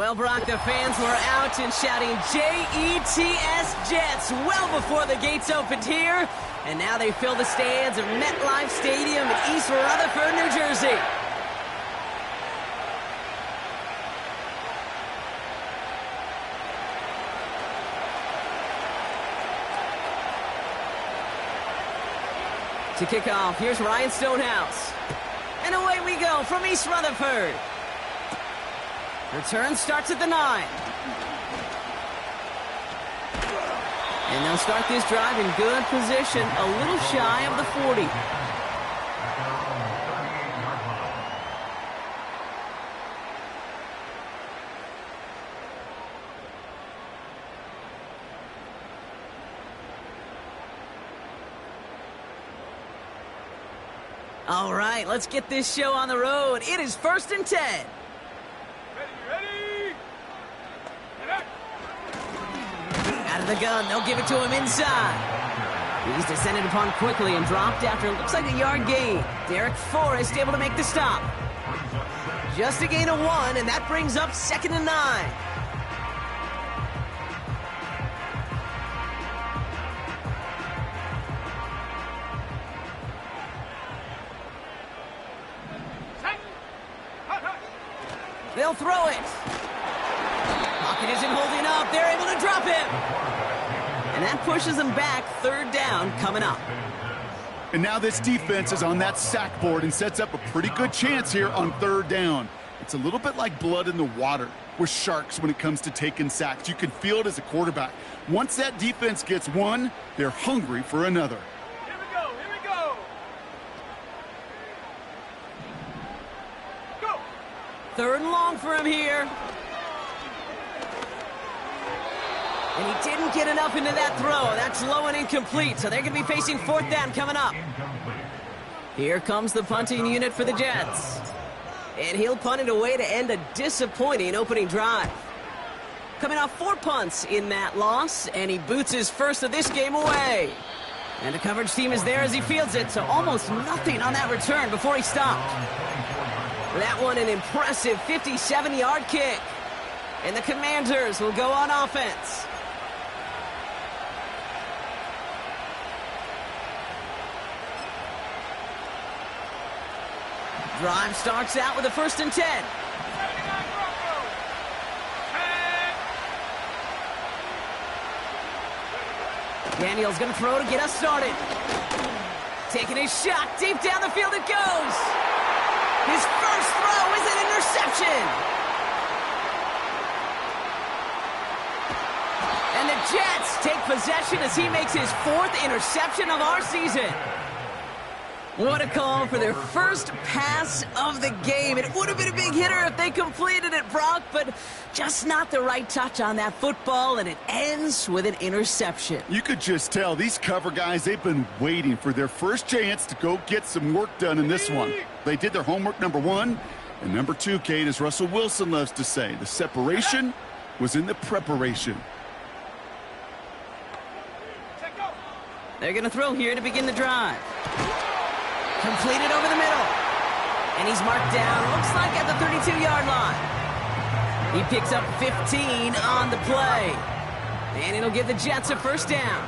Well, Brock, the fans were out and shouting J-E-T-S Jets well before the gates opened here. And now they fill the stands of MetLife Stadium in East Rutherford, New Jersey. To kick off, here's Ryan Stonehouse. And away we go from East Rutherford. Return starts at the 9. And they'll start this drive in good position, a little shy of the 40. All right, let's get this show on the road. It is 1st and 10. Ready. Out of the gun, they'll give it to him inside. He's descended upon quickly and dropped after it looks like a yard gain. Derek Forrest able to make the stop. Just a gain of 1, and that brings up 2nd and 9. They'll throw it. Pocket isn't holding up. They're able to drop him. And that pushes them back. 3rd down coming up. And now this defense is on that sack board and sets up a pretty good chance here on 3rd down. It's a little bit like blood in the water with sharks when it comes to taking sacks. You can feel it as a quarterback. Once that defense gets one, they're hungry for another. Here we go. Go. 3rd and long for him here. And he didn't get enough into that throw. That's low and incomplete, so they're going to be facing 4th down coming up. Here comes the punting unit for the Jets. And he'll punt it away to end a disappointing opening drive. Coming off 4 punts in that loss, and he boots his first of this game away. And the coverage team is there as he fields it, so almost nothing on that return before he stopped. That one an impressive 57-yard kick. And the Commanders will go on offense. Drive starts out with a 1st and 10. Daniel's going to throw to get us started. Taking a shot. Deep down the field it goes. His first throw is an interception. And the Jets take possession as he makes his 4th interception of our season. What a call for their first pass of the game. It would have been a big hitter if they completed it, Brock, but just not the right touch on that football, and it ends with an interception. You could just tell these cover guys, they've been waiting for their first chance to go get some work done in this one. They did their homework, number 1. And number 2, Kate, as Russell Wilson loves to say, the separation was in the preparation. They're going to throw here to begin the drive. Completed over the middle. And he's marked down, looks like at the 32-yard line. He picks up 15 on the play. And it'll give the Jets a 1st down.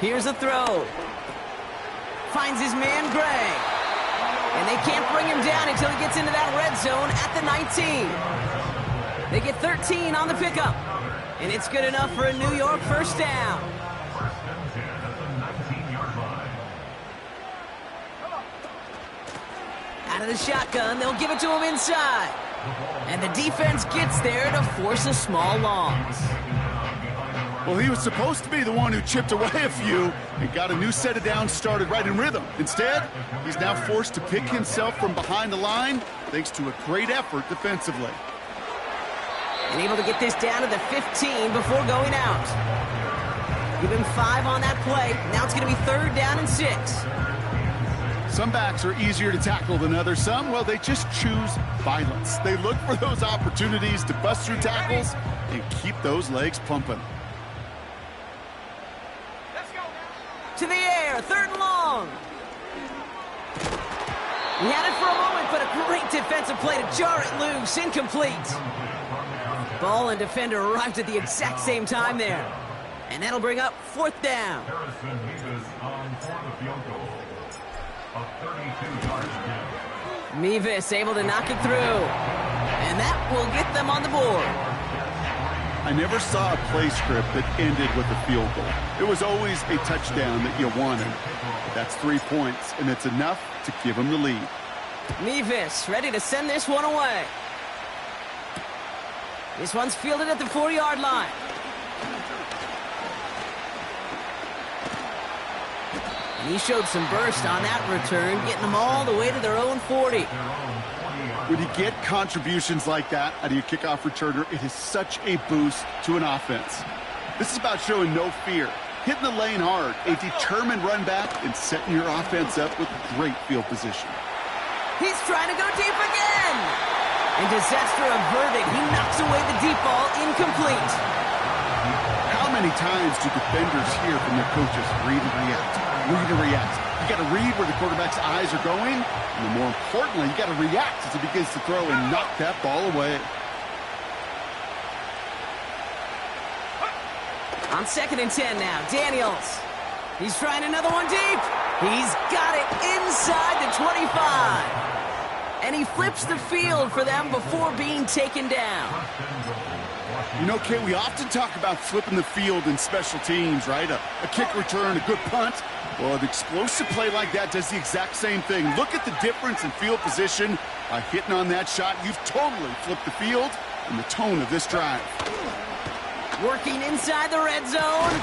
Here's a throw. Finds his man, Gray. And they can't bring him down until he gets into that red zone at the 19. They get 13 on the pickup. And it's good enough for a New York 1st down. Out of the shotgun, they'll give it to him inside. And the defense gets there to force a small loss. Well, he was supposed to be the one who chipped away a few and got a new set of downs started right in rhythm. Instead, he's now forced to pick himself from behind the line thanks to a great effort defensively. And able to get this down to the 15 before going out. Give him 5 on that play. Now it's going to be 3rd down and 6. Some backs are easier to tackle than others. Some, well, they just choose violence. They look for those opportunities to bust through tackles and keep those legs pumping. Let's go. To the air, 3rd and long. He had it for a moment, but a great defensive play to jar it loose. Incomplete. Ball and defender arrived at the exact same time there. And that'll bring up 4th down. Mevis able to knock it through. And that will get them on the board. I never saw a play script that ended with a field goal. It was always a touchdown that you wanted. That's 3 points, and it's enough to give them the lead. Mevis ready to send this one away. This one's fielded at the 4-yard line. And he showed some burst on that return, getting them all the way to their own 40. When you get contributions like that out of your kickoff returner, it is such a boost to an offense. This is about showing no fear, hitting the lane hard, a determined run back, and setting your offense up with great field position. He's trying to go deep again. And disaster averted. He knocks away the deep ball, incomplete. How many times do defenders hear from their coaches, read and react, read and react? You got to read where the quarterback's eyes are going, and more importantly, you got to react as he begins to throw and knock that ball away. On 2nd and 10 now, Daniels. He's trying another one deep. He's got it inside the 25. And he flips the field for them before being taken down. You know, Kay, we often talk about flipping the field in special teams, right? A kick return, a good punt. Well, an explosive play like that does the exact same thing. Look at the difference in field position. By hitting on that shot, you've totally flipped the field and the tone of this drive. Working inside the red zone.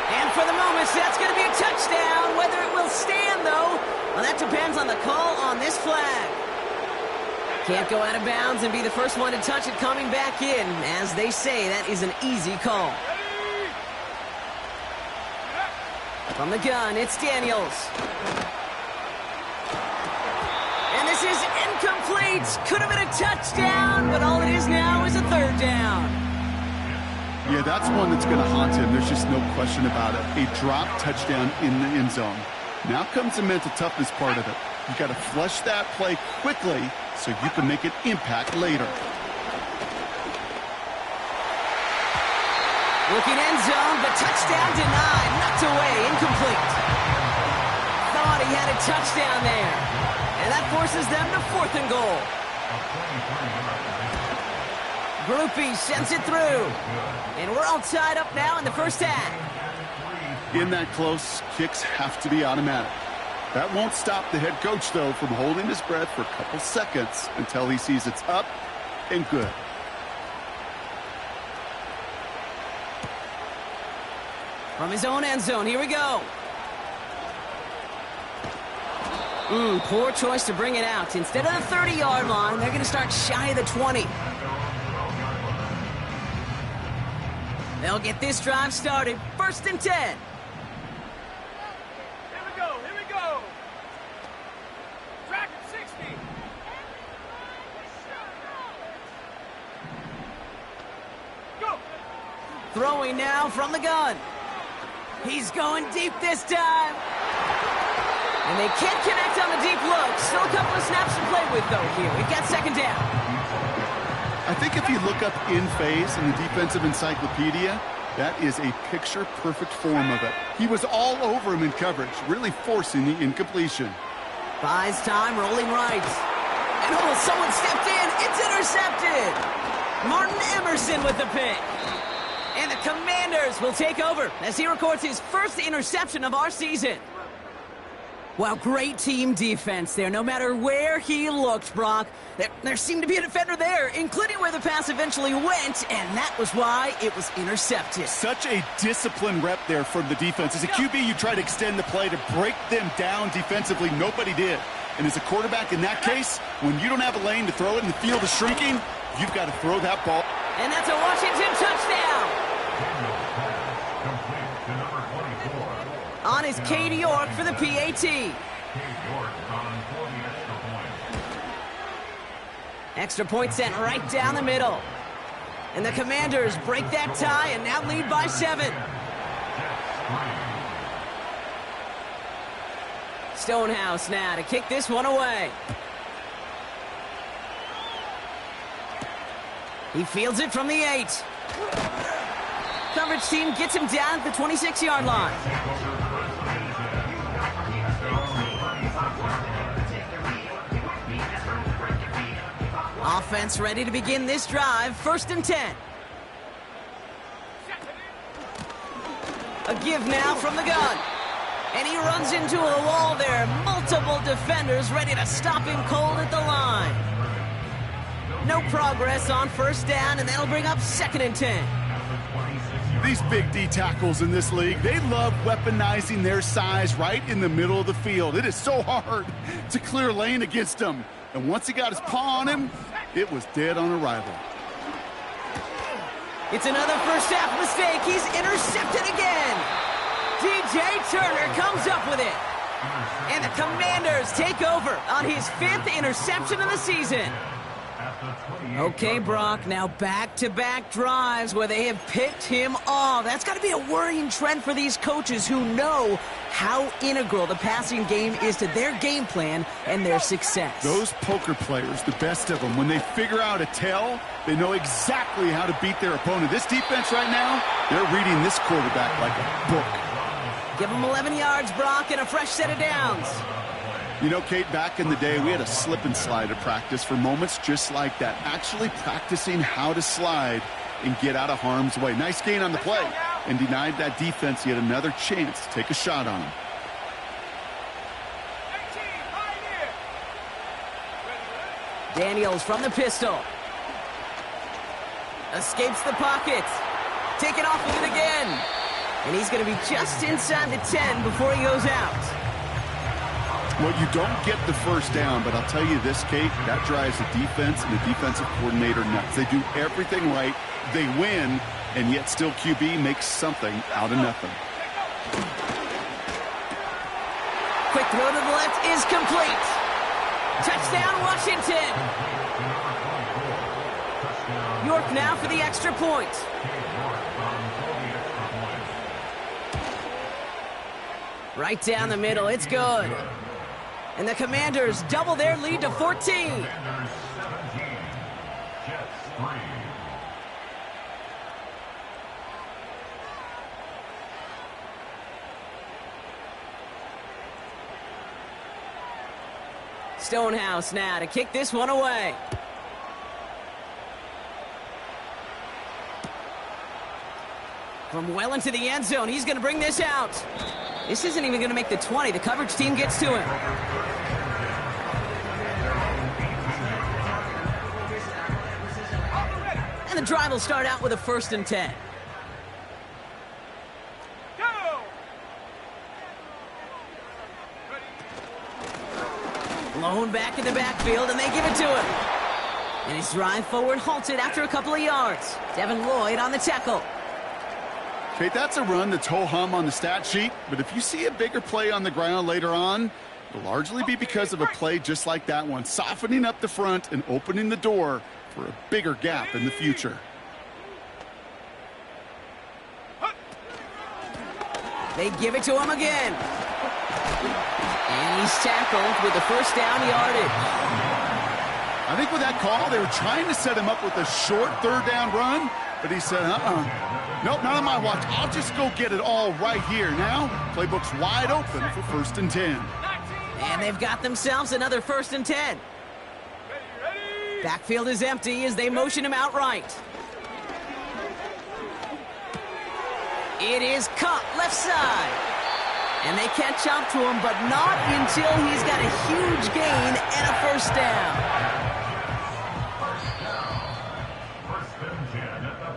And for the moment, that's going to be a touchdown. Whether it will stand, though, well, that depends on the call on this flag. Can't go out of bounds and be the first one to touch it coming back in. As they say, that is an easy call. From the gun, it's Daniels. And this is incomplete. Could have been a touchdown, but all it is now is a 3rd down. Yeah, that's one that's going to haunt him. There's just no question about it. A drop touchdown in the end zone. Now comes the mental toughness part of it. You got to flush that play quickly so you can make an impact later. Looking end zone, but touchdown denied. Knocked away, incomplete. Thought he had a touchdown there. And that forces them to 4th and goal. Groupie sends it through. And we're all tied up now in the first half. In that close, kicks have to be automatic. That won't stop the head coach, though, from holding his breath for a couple seconds until he sees it's up and good. From his own end zone, here we go. Poor choice to bring it out. Instead of the 30-yard line, they're going to start shy of the 20. They'll get this drive started. 1st and 10. Here we go, here we go. Track at 60. Go. Throwing now from the gun. He's going deep this time. And they can't connect on the deep look. Still a couple of snaps to play with, though, here. We've got 2nd down. I think if you look up in phase in the defensive encyclopedia, that is a picture-perfect form of it. He was all over him in coverage, really forcing the incompletion. Buys time, rolling right. And someone stepped in. It's intercepted. Martin Emerson with the pick. And the Commanders will take over as he records his first interception of our season. Well, great team defense there. No matter where he looked, Brock, there seemed to be a defender there, including where the pass eventually went, and that was why it was intercepted. Such a disciplined rep there from the defense. As a QB, you try to extend the play to break them down defensively. Nobody did. And as a quarterback in that case, when you don't have a lane to throw it and the field is shrinking, you've got to throw that ball. And that's a Washington touchdown. On is Cade York for the PAT. Extra point sent right down the middle. And the Commanders break that tie and now lead by 7. Stonehouse now to kick this one away. He fields it from the 8. Coverage team gets him down at the 26-yard line. Offense ready to begin this drive. 1st and 10. A give now from the gun. And he runs into a wall there. Multiple defenders ready to stop him cold at the line. No progress on 1st down, and that'll bring up 2nd and 10. These big D tackles in this league, they love weaponizing their size right in the middle of the field. It is so hard to clear lane against them. And once he got his paw on him, it was dead on arrival. It's another first half mistake. He's intercepted again. DJ Turner comes up with it. And the Commanders take over on his 5th interception of the season. Okay, Brock, now back-to-back drives where they have picked him off. That's got to be a worrying trend for these coaches who know how integral the passing game is to their game plan and their success. Those poker players, the best of them, when they figure out a tell, they know exactly how to beat their opponent. This defense right now, they're reading this quarterback like a book. Give him 11 yards, Brock, and a fresh set of downs. You know, Kate, back in the day, we had a slip and slide at practice for moments just like that. Actually practicing how to slide and get out of harm's way. Nice gain on the play and denied that defense yet another chance to take a shot on him. Daniels from the pistol. Escapes the pocket. Taken off with it again. And he's going to be just inside the 10 before he goes out. Well, you don't get the 1st down, but I'll tell you this, Kate, that drives the defense and the defensive coordinator nuts. They do everything right. They win, and yet still QB makes something out of nothing. Quick throw to the left is complete. Touchdown, Washington. York now for the extra point. Right down the middle, it's good. And the Commanders double their lead to 14. Stonehouse now to kick this one away. From well into the end zone, he's going to bring this out. This isn't even going to make the 20. The coverage team gets to him. And the drive will start out with a 1st and 10. Blown back in the backfield, and they give it to him. And his drive forward halted after a couple of yards. Devin Lloyd on the tackle. Kate, that's a run that's ho-hum on the stat sheet, but if you see a bigger play on the ground later on, it'll largely be because of a play just like that one, softening up the front and opening the door for a bigger gap in the future. They give it to him again. And he's tackled with the 1st down yardage. I think with that call, they were trying to set him up with a short 3rd down run, but he said, nope, not on my watch. I'll just go get it all right here. Now, playbook's wide open for 1st and 10. And they've got themselves another 1st and 10. Backfield is empty as they motion him outright. It is caught left side. And they catch up to him, but not until he's got a huge gain and a 1st down.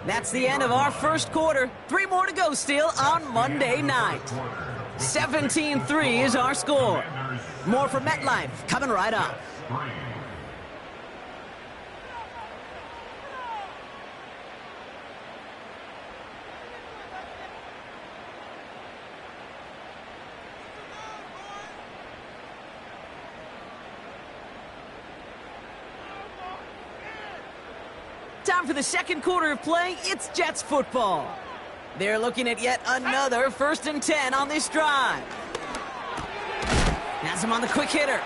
That's the end of our 1st quarter. 3 more to go still on Monday night. 17-3 is our score. More from MetLife coming right up. Time for the 2nd quarter of play. It's Jets football. They're looking at yet another 1st and 10 on this drive. Has him on the quick hitter.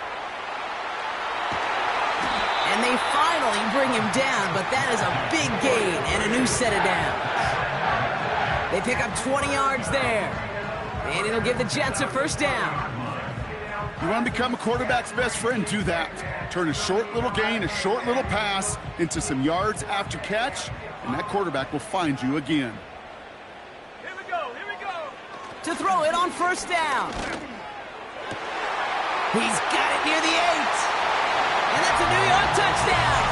And they finally bring him down, but that is a big gain and a new set of downs. They pick up 20 yards there. And it'll give the Jets a first down. You want to become a quarterback's best friend, do that. Turn a short little gain, a short little pass into some yards after catch, and that quarterback will find you again. Here we go, here we go. To throw it on first down. He's got it near the 8. And that's a New York touchdown.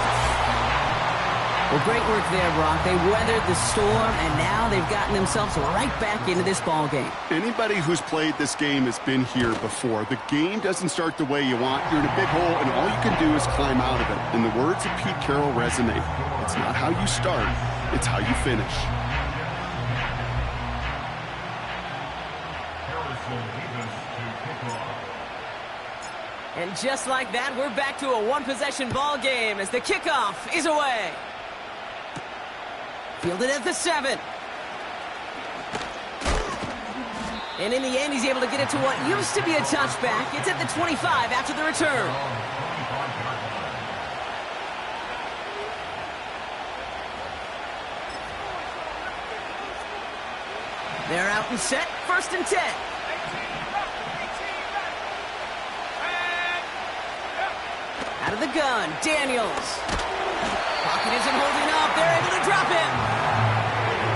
Well, great work there, Brock. They weathered the storm, and now they've gotten themselves right back into this ball game. Anybody who's played this game has been here before. The game doesn't start the way you want. You're in a big hole, and all you can do is climb out of it. And the words of Pete Carroll resonate. It's not how you start, it's how you finish. And just like that, we're back to a one-possession ball game as the kickoff is away. Fielded at the 7. And in the end, he's able to get it to what used to be a touchback. It's at the 25 after the return. They're out and set, 1st and 10. Out of the gun, Daniels. Pocket isn't holding up. They're able to drop him.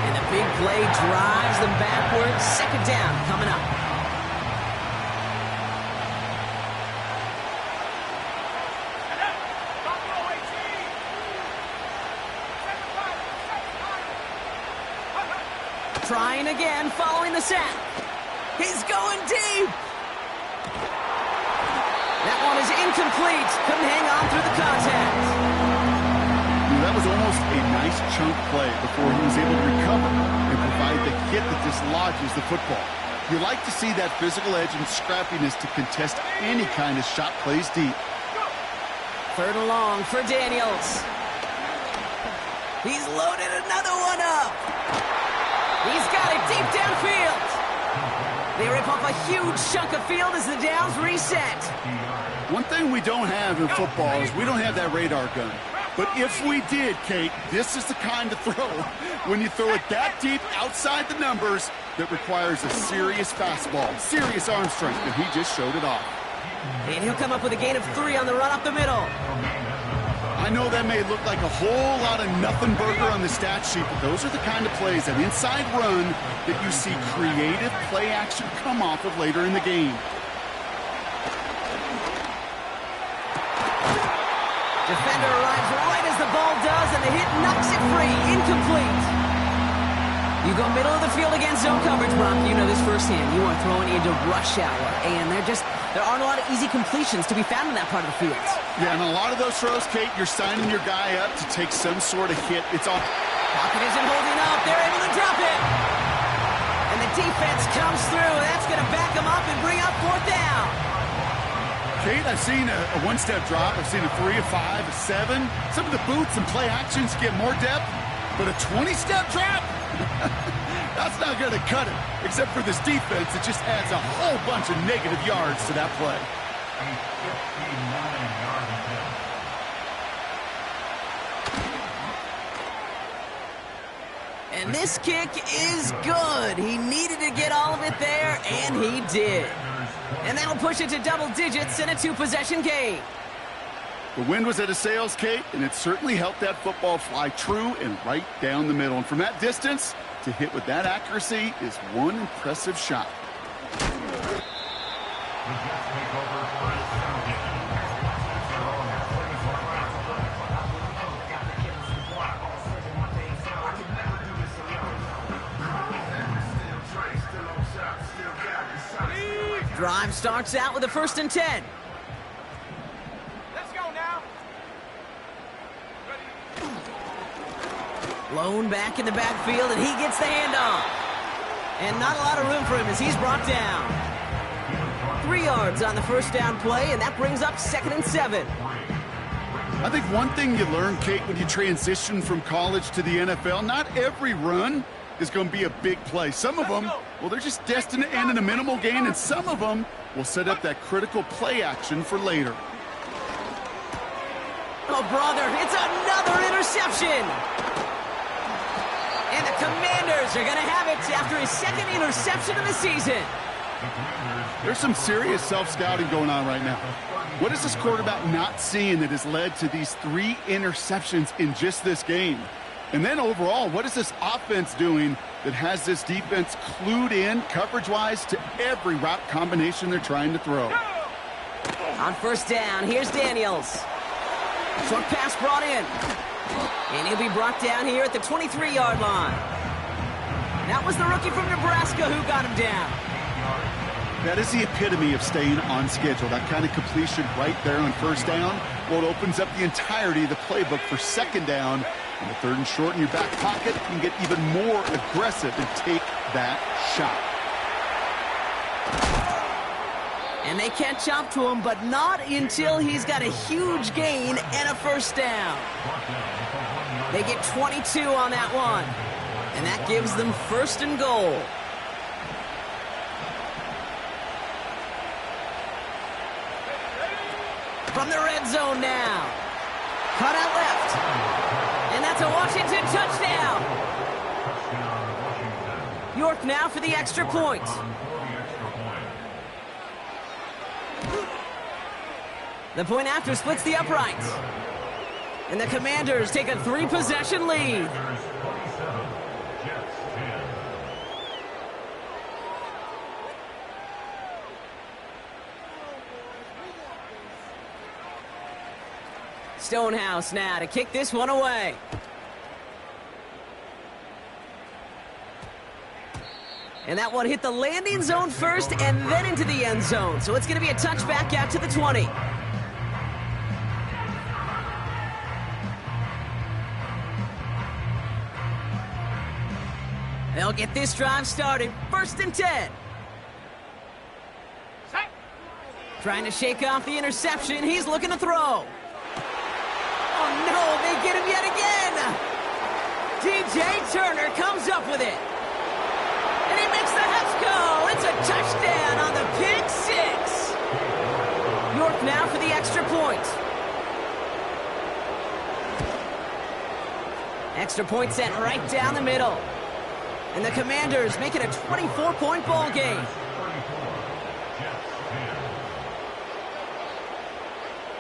And the big play drives them backwards. 2nd down coming up. Trying again, following the sack. He's going deep. That one is incomplete. Couldn't hang on through the contact. That was almost a nice chunk play before he was able to recover and provide the hit that dislodges the football. You like to see that physical edge and scrappiness to contest any kind of shot plays deep. 3rd and long for Daniels. He's loaded another one up. He's got it deep downfield. They rip off a huge chunk of field as the downs reset. One thing we don't have in football is we don't have that radar gun. But if we did, Kate, this is the kind of throw, when you throw it that deep outside the numbers, that requires a serious fastball, serious arm strength, and he just showed it off. And he'll come up with a gain of 3 on the run up the middle. I know that may look like a whole lot of nothing burger on the stat sheet, but those are the kind of plays, that inside run, that you see creative play action come off of later in the game. Defender arrives right as the ball does, and the hit knocks it free. Incomplete. You go middle of the field against zone coverage, Brock. You know this firsthand. You are throwing into rush hour, and there aren't a lot of easy completions to be found in that part of the field. Yeah, and a lot of those throws, Kate, you're signing your guy up to take some sort of hit. It's off. Pocket isn't holding up. They're able to drop it. And the defense comes through. That's going to back them up and bring up 4th down. Kate, I've seen a one-step drop. I've seen a 3, a 5, a 7. Some of the boots and play actions get more depth, but a 20-step drop? That's not going to cut it. Except for this defense, it just adds a whole bunch of negative yards to that play. And this kick is good. He needed to get all of it there, and he did. And that'll push it to double digits in a 2-possession game. The wind was at a sails, Kate, and it certainly helped that football fly true and right down the middle. And from that distance, to hit with that accuracy is one impressive shot. Drive starts out with a 1st and 10. Let's go now. Lone back in the backfield, and he gets the handoff. And not a lot of room for him as he's brought down. 3 yards on the 1st down play, and that brings up 2nd and 7. I think one thing you learn, Kate, when you transition from college to the NFL, not every run is going to be a big play. Some of them, well, they're just destined to end in a minimal gain, and some of them will set up that critical play action for later. Oh, Oh, brother, it's another interception. And the Commanders are going to have it after his second interception of the season. There's some serious self-scouting going on right now. What is this quarterback not seeing that has led to these 3 interceptions in just this game? And then overall, what is this offense doing that has this defense clued in coverage-wise to every route combination they're trying to throw? On first down, here's Daniels. Short pass brought in. And he'll be brought down here at the 23-yard line. That was the rookie from Nebraska who got him down. That is the epitome of staying on schedule. That kind of completion right there on first down. Well, it opens up the entirety of the playbook for second down. And the 3rd and short in your back pocket, you can get even more aggressive and take that shot. And they catch up to him, but not until he's got a huge gain and a first down. They get 22 on that one. And that gives them 1st and goal. From the red zone now. Cut out left. And that's a Washington touchdown. York now for the extra point. The point after splits the uprights. And the Commanders take a 3-possession lead. Stonehouse now to kick this one away. And that one hit the landing zone first and then into the end zone. So it's going to be a touchback out to the 20. They'll get this drive started. 1st and 10. Trying to shake off the interception. He's looking to throw. Oh, no, they get him yet again. DJ Turner comes up with it. And he makes the Heffs go. It's a touchdown on the pick 6. York now for the extra point. Extra point sent right down the middle. And the Commanders make it a 24-point ball game.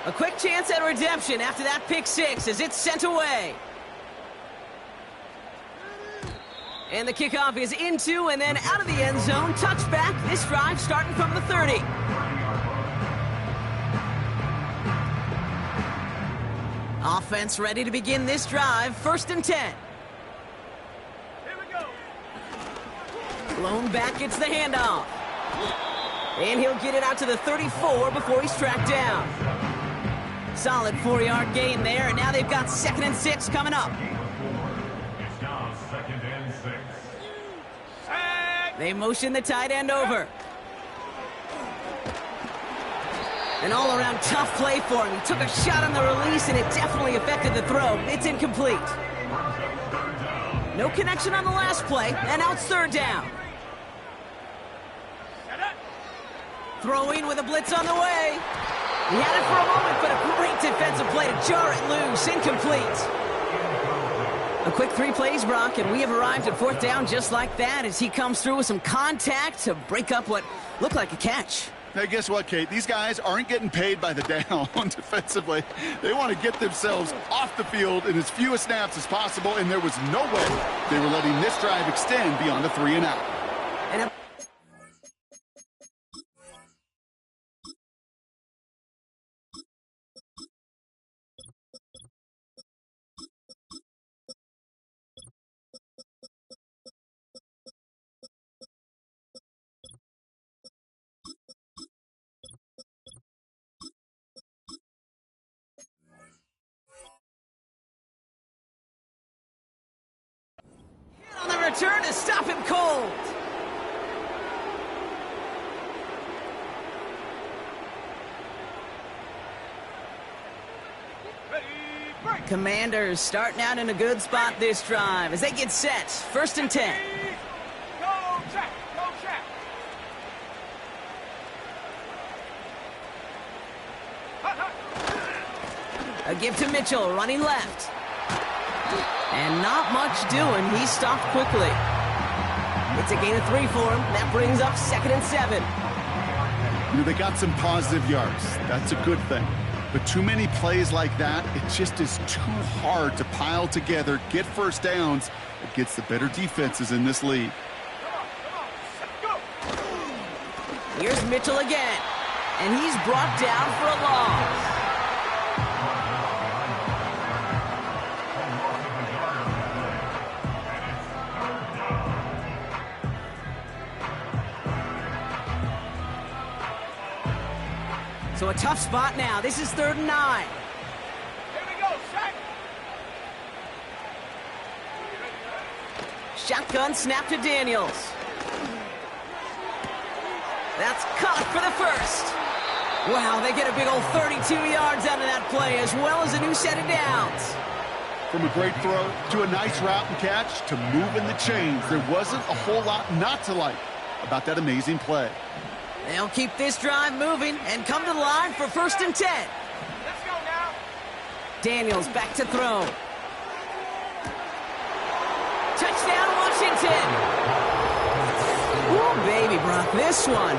A quick chance at redemption after that pick 6 as it's sent away. And the kickoff is into and then out of the end zone. Touchback. This drive starting from the 30. Offense ready to begin this drive. 1st and 10. Here we go. Blown back gets the handoff. And he'll get it out to the 34 before he's tracked down. Solid 4-yard gain there, and now they've got 2nd and 6 coming up. It's now 2nd and 6. They motion the tight end over. An all-around tough play for him. He took a shot on the release, and it definitely affected the throw. It's incomplete. No connection on the last play, and now it's 3rd down. Throwing with a blitz on the way. He had it for a moment, but a great defensive play to jar it loose. Incomplete. A quick 3 plays, Brock, and we have arrived at 4th down just like that as he comes through with some contact to break up what looked like a catch. Hey, guess what, Kate? These guys aren't getting paid by the down defensively. They want to get themselves off the field in as few snaps as possible, and there was no way they were letting this drive extend beyond a 3 and out. And on the return to stop him cold. Ready, break. Commanders starting out in a good spot this drive as they get set. 1st and 10. Go check, go check. A give to Mitchell, running left. And not much doing. He stopped quickly. It's a gain of 3 for him. That brings up 2nd and 7. You know, they got some positive yards. That's a good thing. But too many plays like that, it just is too hard to pile together, get first downs against the better defenses in this league. Here's Mitchell again. And he's brought down for a loss. So a tough spot now. This is 3rd and 9. Here we go, Shaq. Shotgun snap to Daniels. That's caught for the first. Wow, they get a big old 32 yards out of that play, as well as a new set of downs. From a great throw to a nice route and catch to moving the chains, there wasn't a whole lot not to like about that amazing play. They'll keep this drive moving and come to the line for 1st and 10. Let's go now. Daniels back to throw. Touchdown, Washington. Ooh, baby, Brock, this one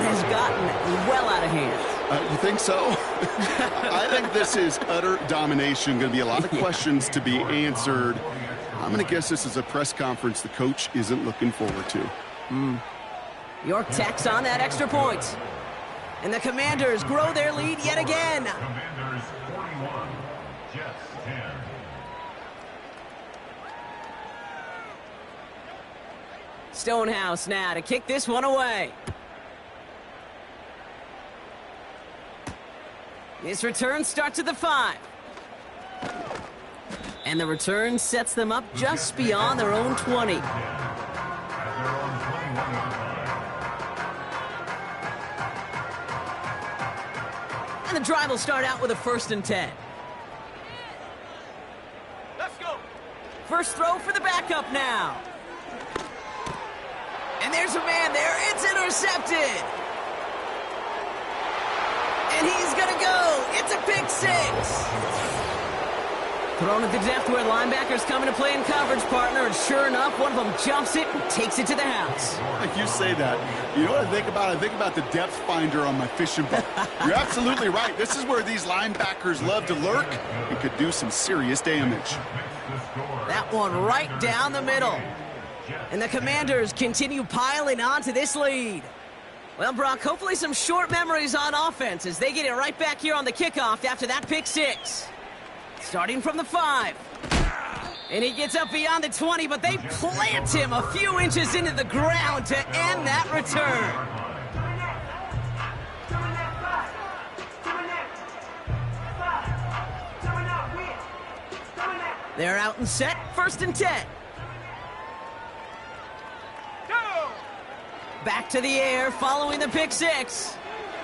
has gotten well out of hand. You think so? I think this is utter domination. Going to be a lot of questions to be answered. I'm going to guess this is a press conference the coach isn't looking forward to. York tacks on that extra point. And the Commanders grow their lead yet again. Commanders 41, Jets 10. Stonehouse now to kick this one away. This return starts at the 5. And the return sets them up just beyond their own 20. And the drive will start out with a 1st and 10. Let's go. First throw for the backup now. And there's a man there. It's intercepted. And he's going to go. It's a pick 6. Thrown at the depth where linebackers come into play in coverage, partner. And sure enough, one of them jumps it and takes it to the house. Like you say that. You know what I think about? I think about the depth finder on my fishing boat. You're absolutely right. This is where these linebackers love to lurk and could do some serious damage. That one right down the middle. And the Commanders continue piling on to this lead. Well, Brock, hopefully some short memories on offense as they get it right back here on the kickoff after that pick 6. Starting from the 5. And he gets up beyond the 20, but they plant him a few inches into the ground to end that return. They're out and set, 1st and 10. Back to the air following the pick 6.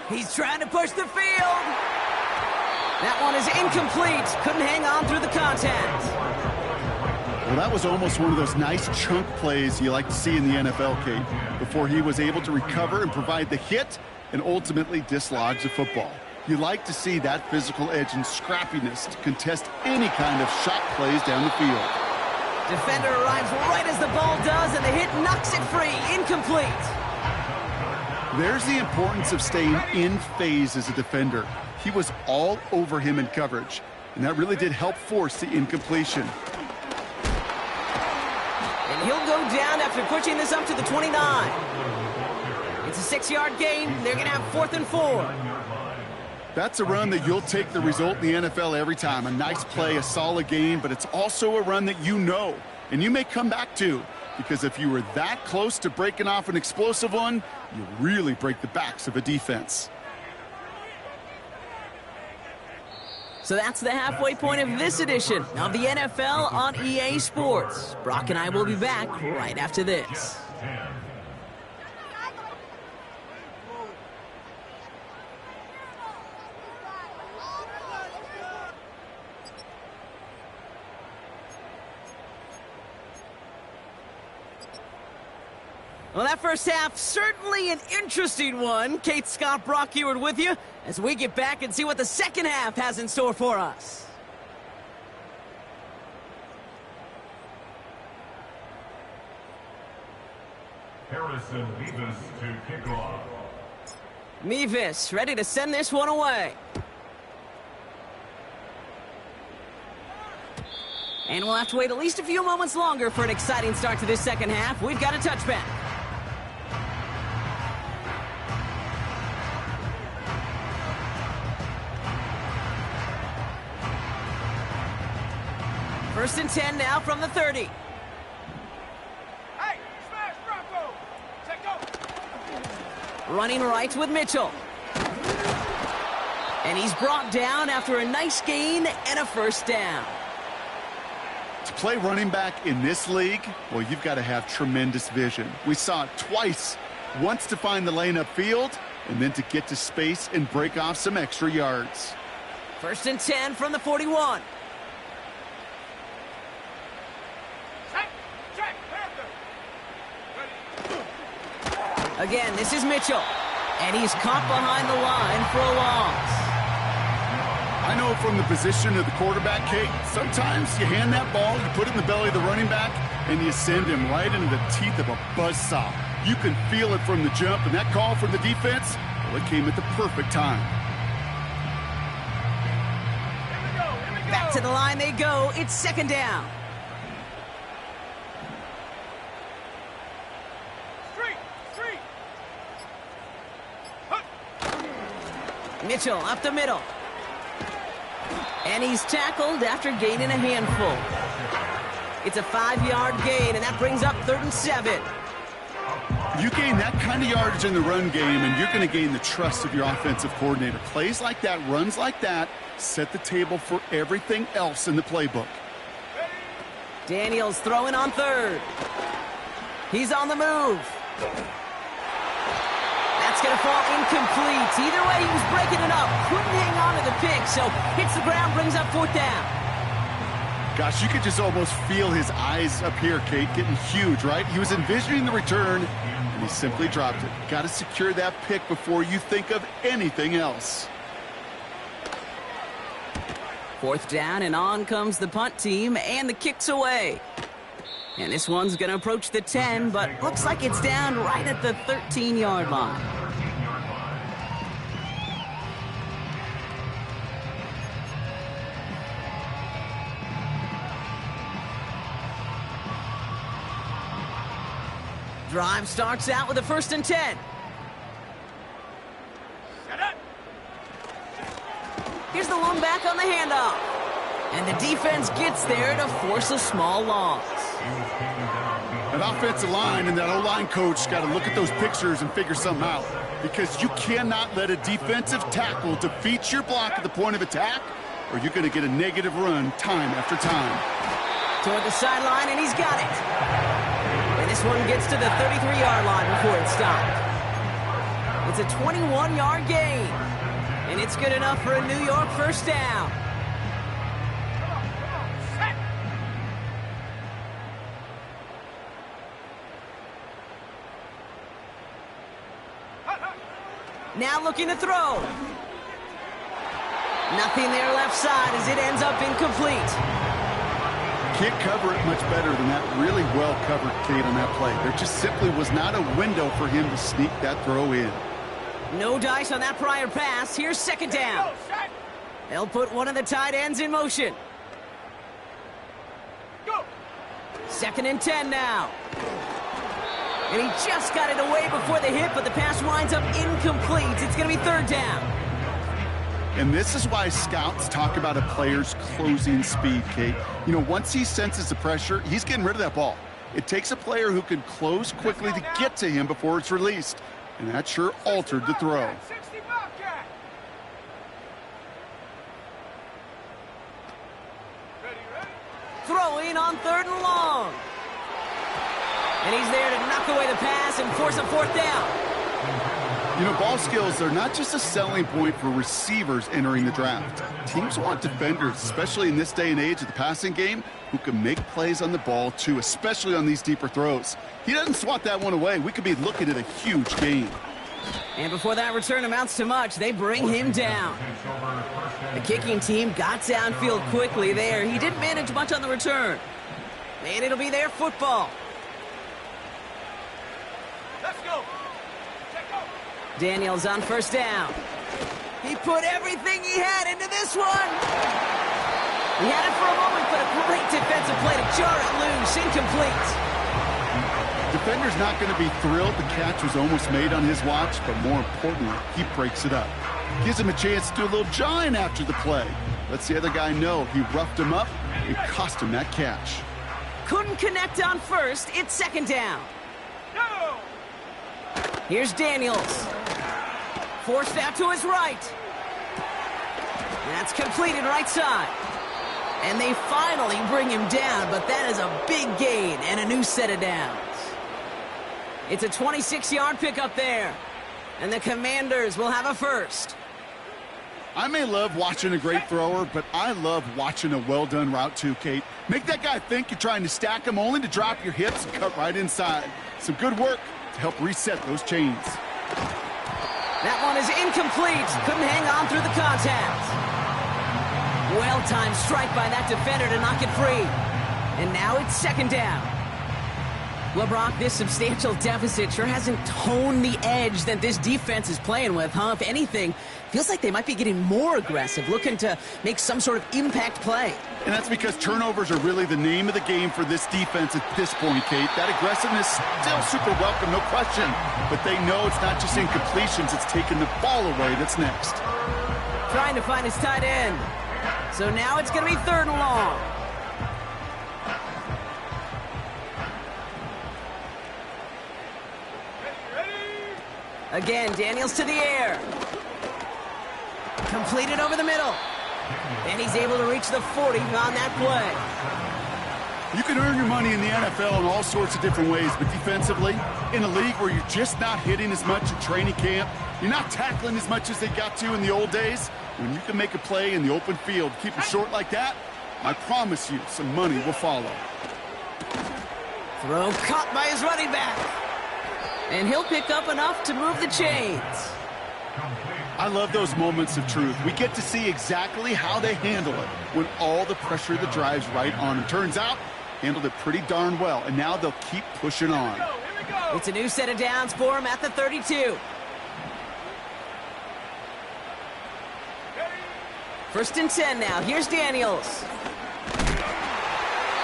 He's trying to push the field. That one is incomplete. Couldn't hang on through the contact. Well, that was almost one of those nice chunk plays you like to see in the NFL, Kate, before he was able to recover and provide the hit and ultimately dislodge the football. You like to see that physical edge and scrappiness to contest any kind of shot plays down the field. Defender arrives right as the ball does, and the hit knocks it free. Incomplete. There's the importance of staying in phase as a defender. He was all over him in coverage, and that really did help force the incompletion. And he'll go down after pushing this up to the 29. It's a 6-yard gain. They're going to have 4th and 4. That's a run that you'll take the result in the NFL every time. A nice play, a solid gain, but it's also a run that you know, and you may come back to, because if you were that close to breaking off an explosive one, you really break the backs of a defense. So that's the halfway point of this edition of the NFL on EA Sports. Brock and I will be back right after this. Well, that first half, certainly an interesting one. Kate, Scott, Brock Eward with you as we get back and see what the second half has in store for us. Carson Vivas to kick off. Mevis ready to send this one away. And we'll have to wait at least a few moments longer for an exciting start to this second half. We've got a touchback. First and 10 now from the 30. Hey, smash Bronco. Take go. Running right with Mitchell. And he's brought down after a nice gain and a first down. To play running back in this league, well, you've got to have tremendous vision. We saw it twice. Once to find the lane upfield, and then to get to space and break off some extra yards. First and 10 from the 41. Check, Panther. Again, this is Mitchell. And he's caught behind the line for a loss. I know from the position of the quarterback, Kate, sometimes you hand that ball, you put it in the belly of the running back, and you send him right into the teeth of a buzzsaw. You can feel it from the jump, and that call from the defense, well, it came at the perfect time. Here we go. Back to the line they go. It's second down. Street. Mitchell up the middle. And he's tackled after gaining a handful. It's a 5-yard gain, and that brings up 3rd and 7. You gain that kind of yardage in the run game, and you're going to gain the trust of your offensive coordinator. Plays like that, runs like that, set the table for everything else in the playbook. Daniels throwing on 3rd. He's on the move. That's going to fall incomplete. Either way, he was breaking it up. Couldn't hang on to the pick, so hits the ground, brings up 4th down. Gosh, you could just almost feel his eyes up here, Kate, getting huge, right? He was envisioning the return, and he simply dropped it. Got to secure that pick before you think of anything else. 4th down, and on comes the punt team, and the kick's away. And this one's going to approach the 10, but looks like it's down right at the 13-yard line. Drive starts out with a 1st and 10. Set up. Here's the lone back on the handoff. And the defense gets there to force a small loss. That offensive line and that O-line coach got to look at those pictures and figure something out. Because you cannot let a defensive tackle defeat your block at the point of attack, or you're going to get a negative run time after time. Toward the sideline, and he's got it. And this one gets to the 33-yard line before it's stopped. It's a 21-yard gain. And it's good enough for a New York first down. Now looking to throw. Nothing there left side as it ends up incomplete. Can't cover it much better than that. Really well covered, Kate, on that play. There just simply was not a window for him to sneak that throw in. No dice on that prior pass. Here's second down. They'll put one of the tight ends in motion. Go. 2nd and 10 now. And he just got it away before the hit, but the pass winds up incomplete. It's going to be 3rd down. And this is why scouts talk about a player's closing speed, Kate. You know, once he senses the pressure, he's getting rid of that ball. It takes a player who can close quickly to get to him before it's released. And that sure altered the throw. 60 Bobcat. Ready. Throwing on 3rd and long. And he's there to knock away the pass and force a 4th down. You know, ball skills are not just a selling point for receivers entering the draft. Teams want defenders, especially in this day and age of the passing game, who can make plays on the ball too, especially on these deeper throws. He doesn't swat that one away. We could be looking at a huge gain. And before that return amounts to much, they bring him down. The kicking team got downfield quickly there. He didn't manage much on the return. And it'll be their football. Let's go. Check go. Daniels on first down. He put everything he had into this one. He had it for a moment, but a great defensive play to jar it loose. Incomplete. Defender's not going to be thrilled the catch was almost made on his watch, but more importantly, he breaks it up. Gives him a chance to do a little jawing after the play. Lets the other guy know he roughed him up and cost him that catch. Couldn't connect on first. It's second down. Go. Here's Daniels. Forced out to his right. That's completed right side. And they finally bring him down, but that is a big gain and a new set of downs. It's a 26-yard pickup there. And the Commanders will have a first. I may love watching a great thrower, but I love watching a well-done route too, Kate. Make that guy think you're trying to stack him only to drop your hips and cut right inside. Some good work to help reset those chains. That one is incomplete. Couldn't hang on through the contact. Well-timed strike by that defender to knock it free. And now it's second down. Well, Brock, this substantial deficit sure hasn't toned the edge that this defense is playing with, huh? If anything, feels like they might be getting more aggressive, looking to make some sort of impact play. And that's because turnovers are really the name of the game for this defense at this point, Kate. That aggressiveness still super welcome, no question. But they know it's not just incompletions, it's taking the ball away that's next. Trying to find his tight end. So now it's going to be third and long. Again, Daniels to the air. Completed over the middle. And he's able to reach the 40 on that play. You can earn your money in the NFL in all sorts of different ways, but defensively, in a league where you're just not hitting as much at training camp, you're not tackling as much as they got to in the old days, when you can make a play in the open field, keep it short like that, I promise you some money will follow. Throw caught by his running back. And he'll pick up enough to move the chains. I love those moments of truth. We get to see exactly how they handle it when all the pressure that drives right on them. Turns out, handled it pretty darn well, and now they'll keep pushing on. Here we go. It's a new set of downs for him at the 32. First and 10 now. Here's Daniels.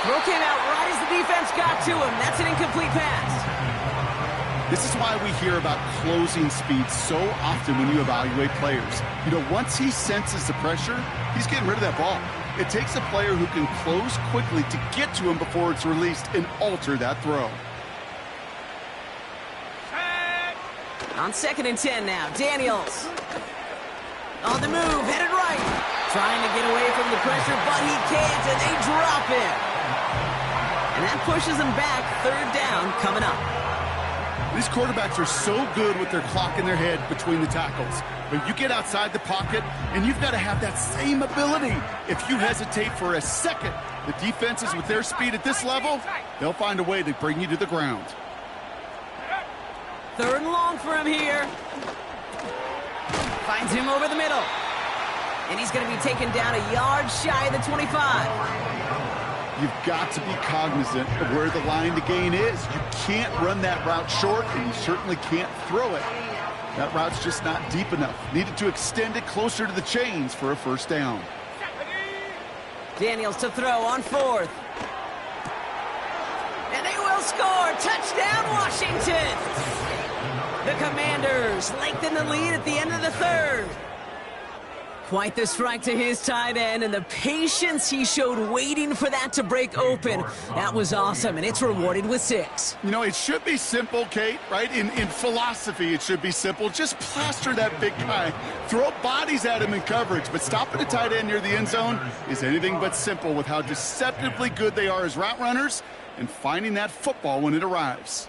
Throw came out right as the defense got to him. That's an incomplete pass. This is why we hear about closing speed so often when you evaluate players. You know, once he senses the pressure, he's getting rid of that ball. It takes a player who can close quickly to get to him before it's released and alter that throw. On second and 10 now, Daniels. On the move, headed right. Trying to get away from the pressure, but he can't, and they drop it. And that pushes them back. Third down coming up. These quarterbacks are so good with their clock in their head between the tackles. But you get outside the pocket, and you've got to have that same ability. If you hesitate for a second, the defenses with their speed at this level, they'll find a way to bring you to the ground. Third and long for him here. Finds him over the middle. And he's going to be taken down a yard shy of the 25. You've got to be cognizant of where the line to gain is. You can't run that route short, and you certainly can't throw it. That route's just not deep enough. Needed to extend it closer to the chains for a first down. Daniels to throw on fourth. And they will score. Touchdown, Washington. The Commanders lengthen the lead at the end of the third. Quite the strike to his tight end, and the patience he showed waiting for that to break open. That was awesome, and it's rewarded with 6. You know, it should be simple, Kate, right? In philosophy, it should be simple. Just plaster that big guy. Throw bodies at him in coverage, but stopping a tight end near the end zone is anything but simple with how deceptively good they are as route runners and finding that football when it arrives.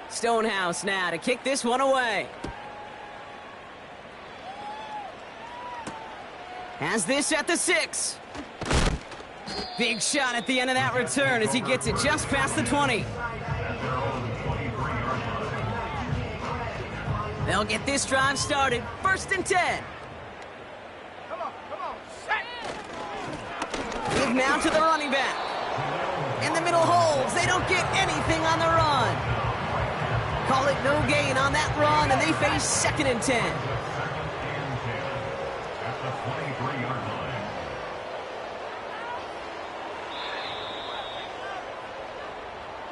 Stonehouse now to kick this one away. Has this at the 6. Big shot at the end of that return as he gets it just past the 20. They'll get this drive started. First and 10. Come on, set. Give now to the running back. In the middle holds. They don't get anything on the run. call it no gain on that run, and they face 2nd and 10. At the 23-yard line.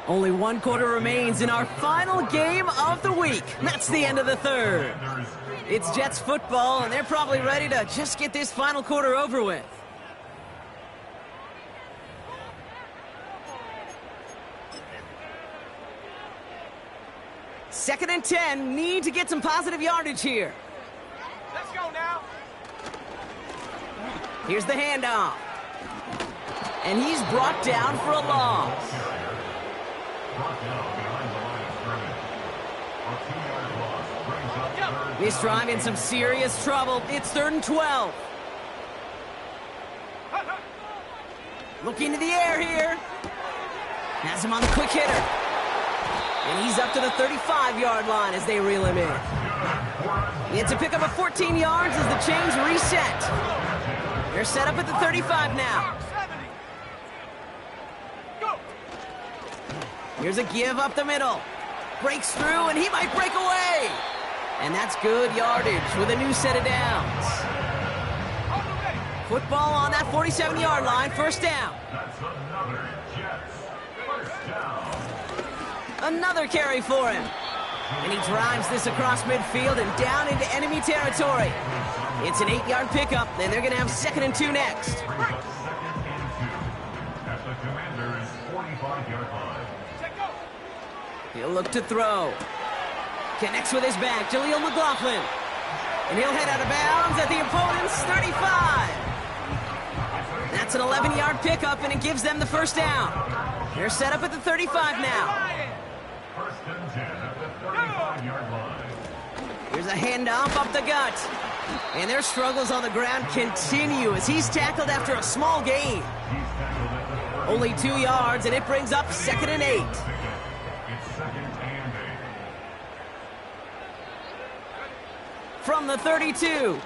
Only 1 quarter remains in our final game of the week. That's the end of the 3rd. It's Jets football, and they're probably ready to just get this final quarter over with. Second and 10, need to get some positive yardage here. Let's go now. Here's the handoff. And he's brought down for a loss. Brought down behind the line of scrimmage. A 2-yard loss brings up third. This drive in some serious trouble. It's 3rd and 12. Looking to the air here. Has him on the quick hitter. And he's up to the 35-yard line as they reel him in. It's a pickup of 14 yards as the chains reset. They're set up at the 35 now. Here's a give up the middle. Breaks through, and he might break away. And that's good yardage with a new set of downs. Football on that 47-yard line, 1st down. That's another Jets. 1st down. Another carry for him. And he drives this across midfield and down into enemy territory. It's an 8-yard pickup, and they're going to have 2nd and 2 next. Brings up 2nd and 2 at the Commanders' 45-yard line. He'll look to throw. Connects with his back, Jaleel McLaughlin. And he'll head out of bounds at the opponent's 35. That's an 11-yard pickup, and it gives them the 1st down. They're set up at the 35 now. 1st and 10 at the 35-yard line. Here's a handoff up the gut. And their struggles on the ground continue as he's tackled after a small gain. He's tackled at the 30. Only 2 yards, and it brings up 2nd and 8. It's 2nd and 8. From the 32.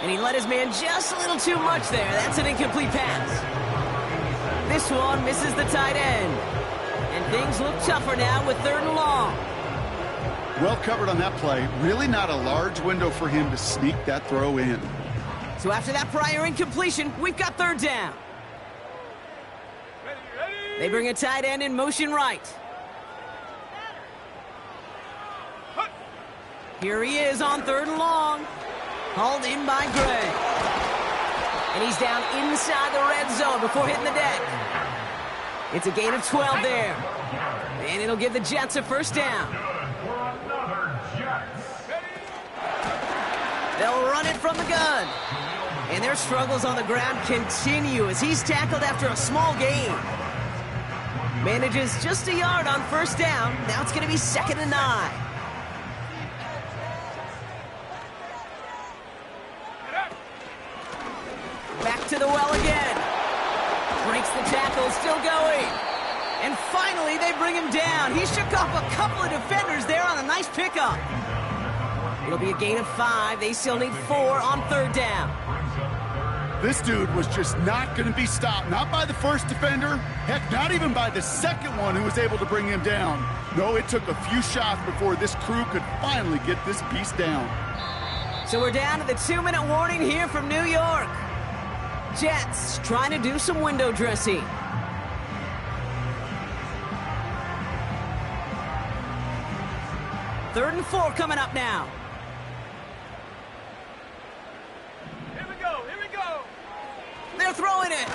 And he let his man just a little too much there. That's an incomplete pass. This one misses the tight end. And things look tougher now with 3rd and long. Well covered on that play. Really not a large window for him to sneak that throw in. So after that prior incompletion, we've got 3rd down. They bring a tight end in motion right. Here he is on 3rd and long. Hauled in by Gray. And he's down inside the red zone before hitting the deck. It's a gain of 12 there. And it'll give the Jets a 1st down. For another Jets. They'll run it from the gun. And their struggles on the ground continue as he's tackled after a small gain. Manages just a yard on 1st down. Now it's going to be 2nd and 9. Back to the well again. Breaks the tackle, still going. And finally, they bring him down. He shook off a couple of defenders there on a nice pickup. It'll be a gain of 5. They still need 4 on 3rd down. This dude was just not going to be stopped. Not by the 1st defender. Heck, not even by the 2nd one who was able to bring him down. No, it took a few shots before this crew could finally get this beast down. So we're down to the 2-minute warning here from New York. Jets trying to do some window dressing. Third and 4 coming up now. Here we go, here we go. They're throwing it.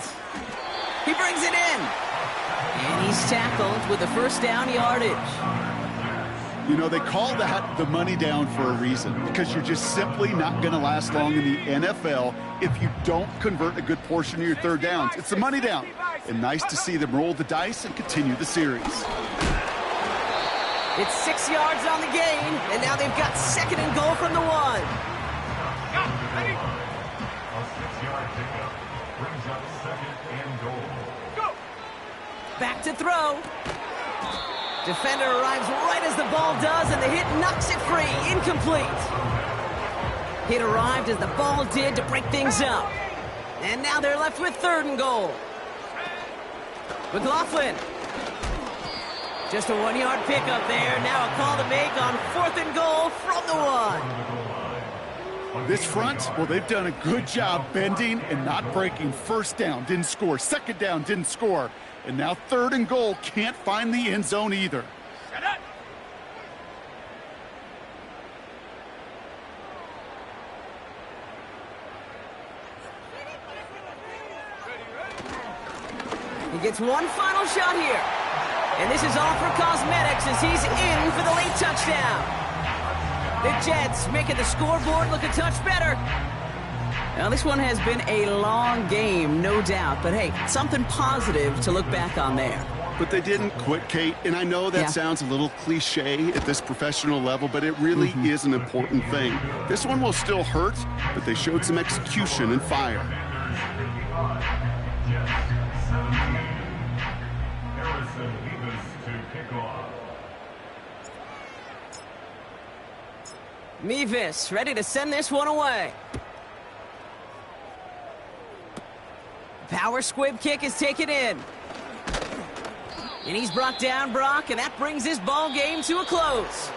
He brings it in. And he's tackled with the 1st down yardage. You know, they call that the money down for a reason, because you're just simply not going to last long in the NFL if you don't convert a good portion of your 3rd downs. It's the money down. And nice to see them roll the dice and continue the series. It's 6 yards on the gain, and now they've got 2nd and goal from the 1. Ready? A 6-yard pickup brings up 2nd and goal. Go. Back to throw. Defender arrives right as the ball does, and the hit knocks it free. Incomplete. Hit arrived as the ball did to break things up. And now they're left with 3rd and goal. McLaughlin. Just a 1-yard pickup there. Now a call to make on 4th and goal from the 1. This front, well, they've done a good job bending and not breaking. First down, didn't score. Second down, didn't score. And now 3rd and goal, can't find the end zone either. Shut up. He gets one final shot here. And this is all for cosmetics as he's in for the late touchdown. The Jets making the scoreboard look a touch better. Now, this one has been a long game, no doubt. But, hey, something positive to look back on there. But they didn't quit, Kate, and I know that sounds a little cliche at this professional level, but it really is an important thing. This one will still hurt, but they showed some execution and fire. Harrison Davis to kick off. Mevis ready to send this one away. Power squib kick is taken in. And he's brought down, Brock, and that brings this ball game to a close.